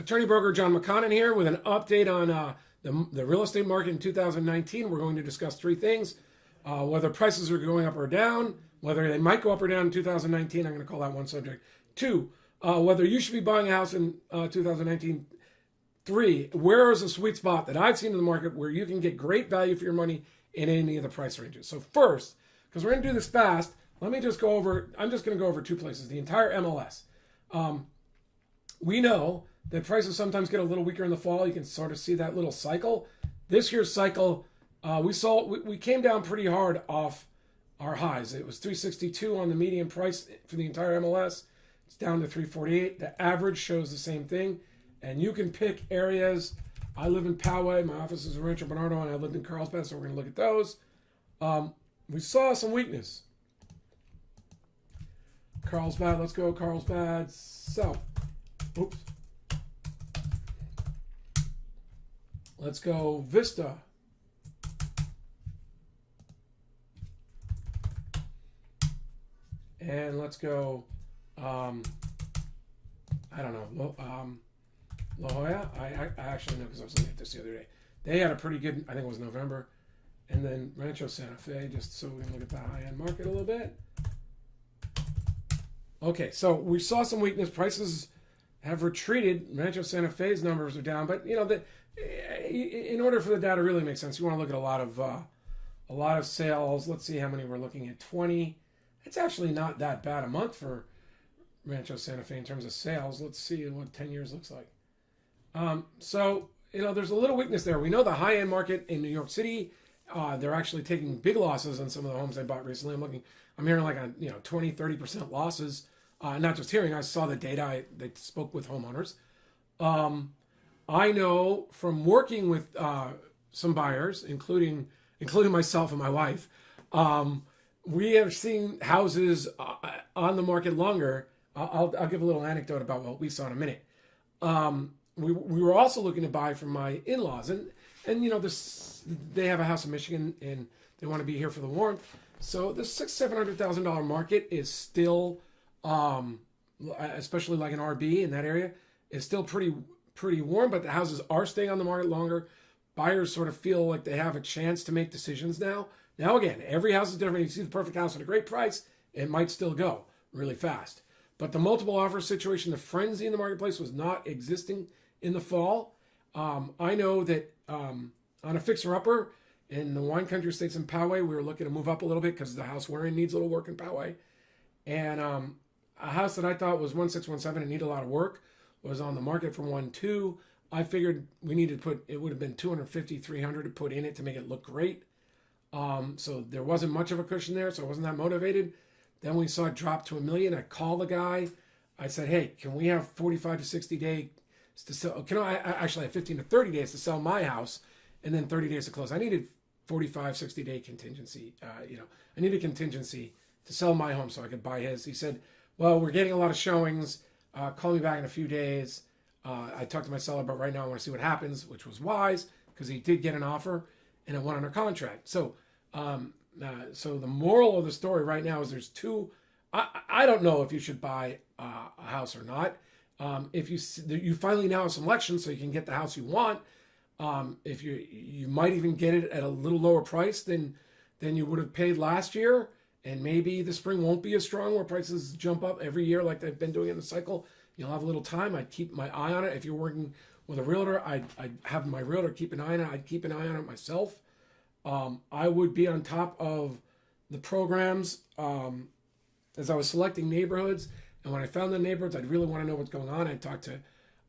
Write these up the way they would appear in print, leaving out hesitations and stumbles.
Attorney broker John McConnin here with an update on the real estate market in 2019. We're going to discuss three things: whether prices are going up or down, whether they might go up or down in 2019. I'm going to call that one subject. Two, whether you should be buying a house in 2019. Three, where is a sweet spot that I've seen in the market where you can get great value for your money in any of the price ranges. So first, because we're going to do this fast, let me just go over, I'm just going to go over two places, the entire MLS. We know that prices sometimes get a little weaker in the fall. You can sort of see that little cycle. This year's cycle, we came down pretty hard off our highs. It was 362 on the median price for the entire MLS. It's down to 348. The average shows the same thing. And you can pick areas. I live in Poway. My office is in Rancho Bernardo, and I lived in Carlsbad, so we're going to look at those. We saw some weakness. Carlsbad, let's go Carlsbad South. Oops. Let's go Vista. And let's go, I don't know, La Jolla. I actually know because I was looking at this the other day. They had a pretty good, I think it was November. And then Rancho Santa Fe, just so we can look at the high-end market a little bit. Okay, so we saw some weakness. Prices have retreated. Rancho Santa Fe's numbers are down, but in order for the data to really make sense, you want to look at a lot of sales. Let's see how many we're looking at. 20. It's actually not that bad a month for Rancho Santa Fe in terms of sales. Let's see what 10 years looks like. So there's a little weakness there. We know the high-end market in New York City. They're actually taking big losses on some of the homes I bought recently. I'm hearing like 20-30% losses. Not just hearing, I saw the data. They spoke with homeowners. I know from working with some buyers, including myself and my wife, we have seen houses on the market longer. I'll give a little anecdote about what we saw in a minute. We were also looking to buy from my in-laws, and they have a house in Michigan and they want to be here for the warmth. So the $600,000-$700,000 market is still, especially like an RB in that area, is still pretty warm. But the houses are staying on the market longer. Buyers sort of feel like they have a chance to make decisions now. Now again, every house is different. You see the perfect house at a great price, it might still go really fast. But the multiple offer situation, the frenzy in the marketplace was not existing in the fall. I know that on a fixer-upper in the wine country states in Poway, we were looking to move up a little bit because the house we're in needs a little work in Poway. And a house that I thought was 1.617 and needed a lot of work was on the market for 1.2. I figured we needed to put, it would have been $250, $300 to put in it to make it look great. So there wasn't much of a cushion there, so I wasn't that motivated. Then we saw it drop to $1 million. I called the guy. I said, hey, can we have 45 to 60 days to sell? Can I actually have 15 to 30 days to sell my house and then 30 days to close? I needed 45, 60 day contingency. I needed contingency to sell my home so I could buy his. He said, well, we're getting a lot of showings. Call me back in a few days. I talked to my seller, but right now I want to see what happens, which was wise because he did get an offer and it went under contract. So the moral of the story right now is there's two. I don't know if you should buy a house or not. If you finally now have some selection so you can get the house you want. If you might even get it at a little lower price than you would have paid last year, and maybe the spring won't be as strong where prices jump up every year like they've been doing in the cycle. You'll have a little time. I'd keep my eye on it. If you're working with a realtor, I'd have my realtor keep an eye on it. I'd keep an eye on it myself. I would be on top of the programs as I was selecting neighborhoods. And when I found the neighborhoods, I'd really want to know what's going on. I'd talk to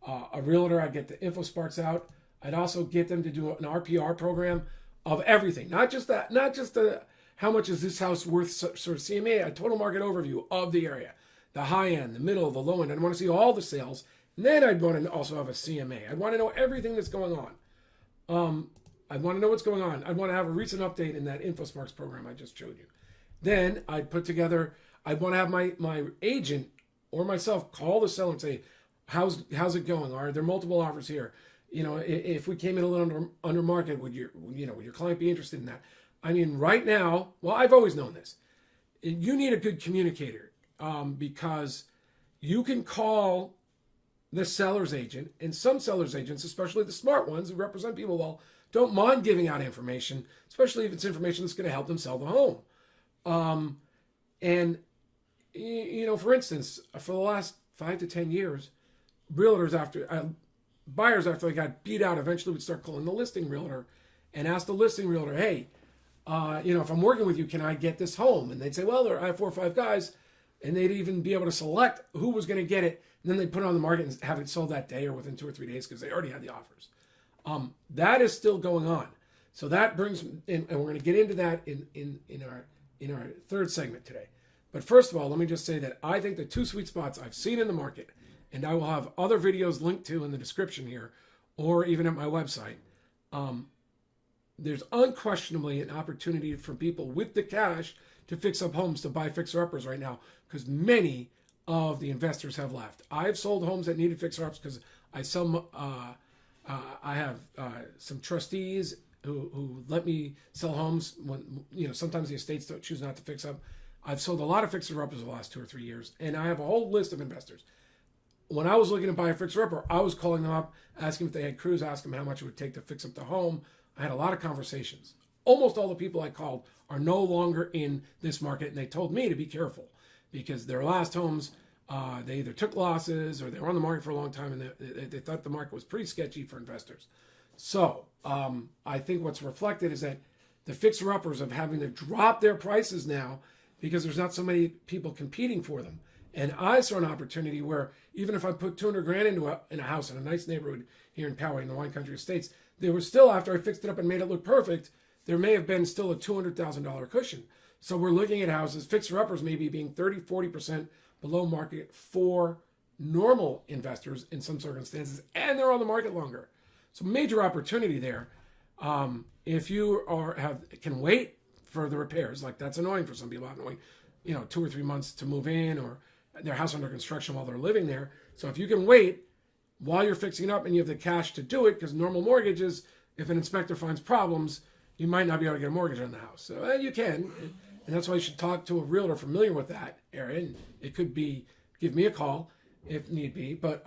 a realtor. I'd get the info sparks out. I'd also get them to do an RPR program of everything, not just the how much is this house worth, sort of CMA, a total market overview of the area, the high end, the middle, the low end. I'd want to see all the sales. And then I'd want to also have a CMA. I'd want to know everything that's going on. I'd want to know what's going on. I'd want to have a recent update in that InfoSparks program I just showed you. Then I'd want to have my agent or myself call the seller and say, how's it going? Are there multiple offers here? If we came in a little under market, would your client be interested in that? I mean, right now, well, I've always known this. You need a good communicator because you can call the seller's agent, and some seller's agents, especially the smart ones who represent people well, don't mind giving out information, especially if it's information that's going to help them sell the home. And, for instance, for the last 5 to 10 years, buyers after they got beat out eventually would start calling the listing realtor and ask the listing realtor, hey, if I'm working with you, can I get this home? And they'd say, well, I have 4 or 5 guys, and they'd even be able to select who was going to get it. And then they'd put it on the market and have it sold that day or within 2 or 3 days because they already had the offers. That is still going on. So that brings, and we're going to get into that in our third segment today. But first of all, let me just say that I think the 2 sweet spots I've seen in the market, and I will have other videos linked to in the description here, or even at my website. There's unquestionably an opportunity for people with the cash to fix up homes, to buy fixer-uppers right now, because many of the investors have left. I've sold homes that needed fixer-ups because I have some trustees who let me sell homes when, sometimes the estates don't choose not to fix up. I've sold a lot of fixer-uppers the last 2 or 3 years, and I have a whole list of investors. When I was looking to buy a fixer-upper, I was calling them up, asking if they had crews, asking them how much it would take to fix up the home. I had a lot of conversations. Almost all the people I called are no longer in this market, and they told me to be careful because their last homes, they either took losses or they were on the market for a long time, and they thought the market was pretty sketchy for investors. So I think what's reflected is that the fixer-uppers are having to drop their prices now because there's not so many people competing for them. And I saw an opportunity where even if I put $200,000 in a house in a nice neighborhood here in Poway in the wine country estates, there was still, after I fixed it up and made it look perfect, there may have been still a $200,000 cushion. So we're looking at houses, fixer-uppers maybe being 30-40% below market for normal investors in some circumstances, and they're on the market longer. So major opportunity there. If you can wait for the repairs, like that's annoying for some people, annoying, 2 or 3 months to move in or their house under construction while they're living there. So if you can wait while you're fixing it up and you have the cash to do it, because normal mortgages, if an inspector finds problems, you might not be able to get a mortgage on the house. So you can, and that's why you should talk to a realtor familiar with that area. And it could be, give me a call if need be. But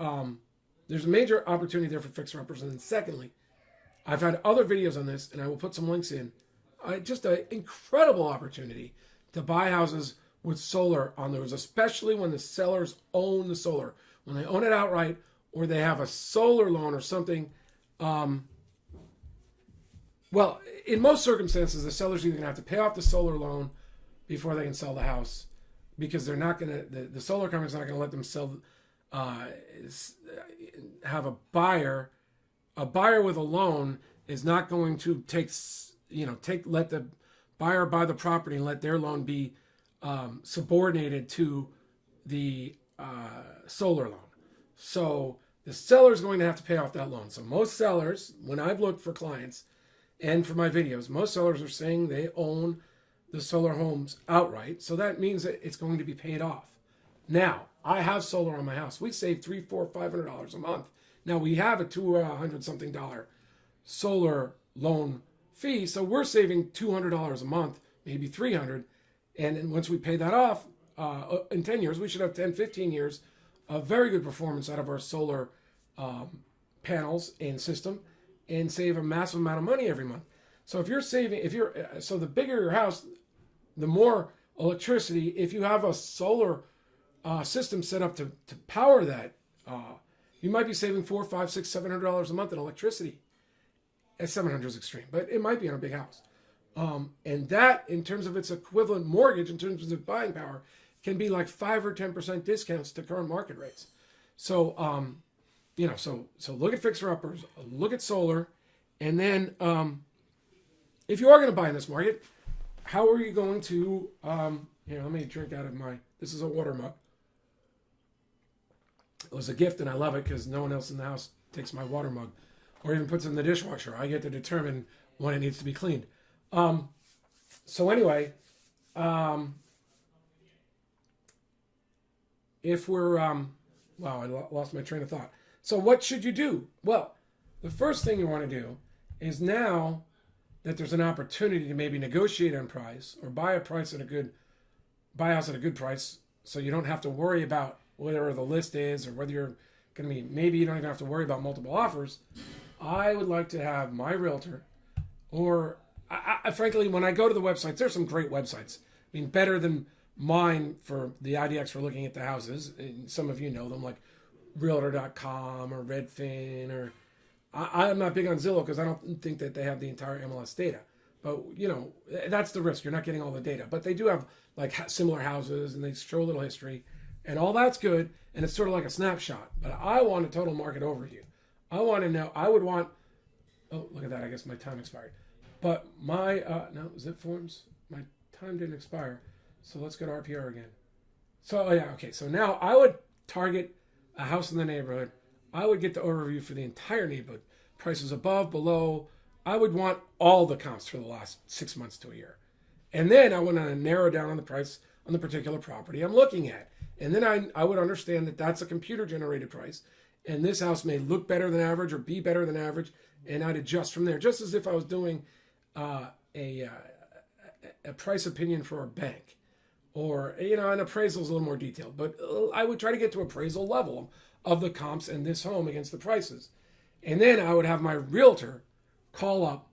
there's a major opportunity there for fixer-uppers. And then secondly, I've had other videos on this, and I will put some links in. Just an incredible opportunity to buy houses with solar on those, especially when the sellers own the solar. When they own it outright or they have a solar loan or something. Well, in most circumstances, the seller's either going to have to pay off the solar loan before they can sell the house because they're not going to, the solar company's not going to let them sell, have a buyer. A buyer with a loan is not going to let the buyer buy the property and let their loan be subordinated to the solar loan. So the seller is going to have to pay off that loan. So most sellers, when I've looked for clients and for my videos, most sellers are saying they own the solar homes outright. So that means that it's going to be paid off. Now, I have solar on my house. We save $300, $400, $500 a month. Now we have a $200 something solar loan fee, so we're saving $200 a month, maybe $300. And then once we pay that off in 10 years, we should have 10, 15 years of very good performance out of our solar panels and system and save a massive amount of money every month. So if you're saving, so the bigger your house, the more electricity. If you have a solar system set up to power that, you might be saving $400, $500, $600, $700 a month in electricity. $700 is extreme, but it might be on a big house. And that, in terms of its equivalent mortgage, in terms of buying power, can be like 5 or 10% discounts to current market rates. So, so look at fixer-uppers, look at solar, and then if you are going to buy in this market, how are you going to? Here, let me drink out of this is a water mug. It was a gift, and I love it because no one else in the house takes my water mug or even puts it in the dishwasher. I get to determine when it needs to be cleaned. So anyway, if we're, wow, I lost my train of thought. So what should you do? Well, the first thing you want to do is, now that there's an opportunity to maybe negotiate on price or buy a house at a good price, so you don't have to worry about whatever the list is or whether you're going to be, maybe you don't even have to worry about multiple offers. I would like to have my realtor, or frankly, when I go to the websites, there's some great websites. I mean, better than mine for the IDX for looking at the houses. And some of you know them, like Realtor.com or Redfin, or I'm not big on Zillow because I don't think that they have the entire MLS data. But, you know, that's the risk. You're not getting all the data. But they do have, like, similar houses, and they show a little history. And all that's good, and it's sort of like a snapshot. But I want a total market overview. I want to know, I would want, oh, look at that. I guess my time expired. But my, no, zip forms, my time didn't expire. So let's go to RPR again. So, oh yeah, okay. So now I would target a house in the neighborhood. I would get the overview for the entire neighborhood. Prices above, below. I would want all the comps for the last 6 months to a year. And then I want to narrow down on the price on the particular property I'm looking at. And then I would understand that that's a computer-generated price. And this house may look better than average or be better than average. And I'd adjust from there, just as if I was doing a price opinion for a bank. Or, you know, an appraisal is a little more detailed. But I would try to get to appraisal level of the comps in this home against the prices. And then I would have my realtor call up,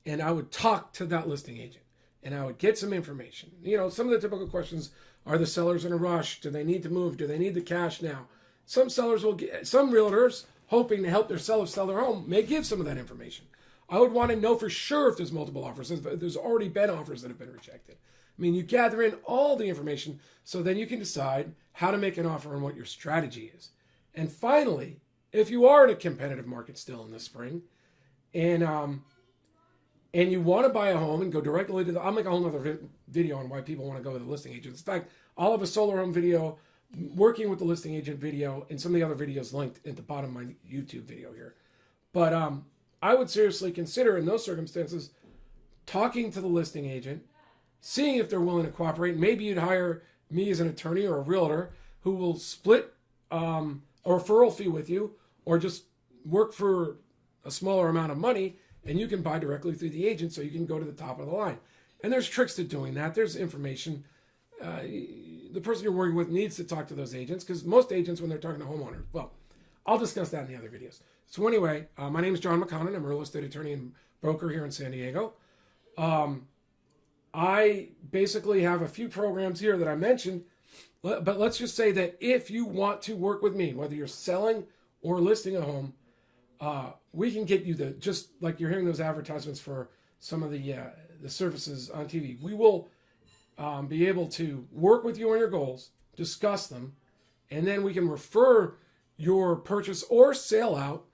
and I would talk to that listing agent, and I would get some information. You know, some of the typical questions are: the sellers in a rush? Do they need to move? Do they need the cash now? Some sellers will get, some realtors hoping to help their sellers sell their home may give some of that information. I would want to know for sure if there's multiple offers, if there's already been offers that have been rejected. I mean, you gather in all the information so then you can decide how to make an offer and what your strategy is. And finally, if you are in a competitive market still in the spring, and you want to buy a home and go directly to I'll make a whole other video on why people want to go with the listing agents. In fact, I'll have a solar home video, working with the listing agent video, and some of the other videos linked at the bottom of my YouTube video here. But I would seriously consider, in those circumstances, talking to the listing agent, seeing if they're willing to cooperate. Maybe you'd hire me as an attorney or a realtor who will split a referral fee with you, or just work for a smaller amount of money, and you can buy directly through the agent, so you can go to the top of the line. And there's tricks to doing that. There's information. The person you're working with needs to talk to those agents, because most agents, when they're talking to homeowners, well, I'll discuss that in the other videos. So anyway, my name is John McConnin. I'm a real estate attorney and broker here in San Diego. I basically have a few programs here that I mentioned, but let's just say that if you want to work with me, whether you're selling or listing a home, we can get you just like you're hearing those advertisements for some of the services on TV. We will be able to work with you on your goals, discuss them, and then we can refer your purchase or sale out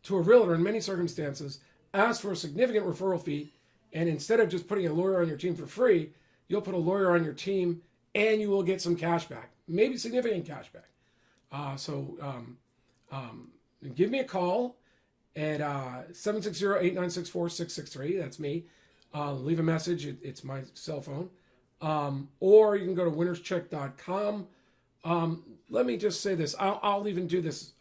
to a realtor in many circumstances, ask for a significant referral fee, and instead of just putting a lawyer on your team for free, you'll put a lawyer on your team and you will get some cash back, maybe significant cash back. So give me a call at 760-896-4663. That's me. Leave a message. It's my cell phone. Or you can go to winnerscheck.com. Let me just say this. I'll even do this.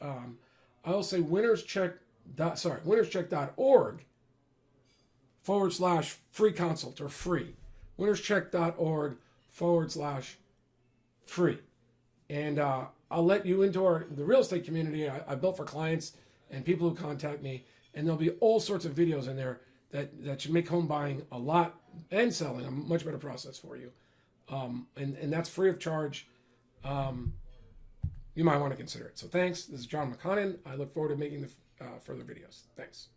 I'll say winnerscheck.org/free consult, or free. winnerscheck.org/free. And I'll let you into the real estate community I built for clients and people who contact me. And there'll be all sorts of videos in there that should make home buying a lot, and selling a much better process for you. And that's free of charge. You might want to consider it. So thanks. This is John McConnin. I look forward to making the further videos. Thanks.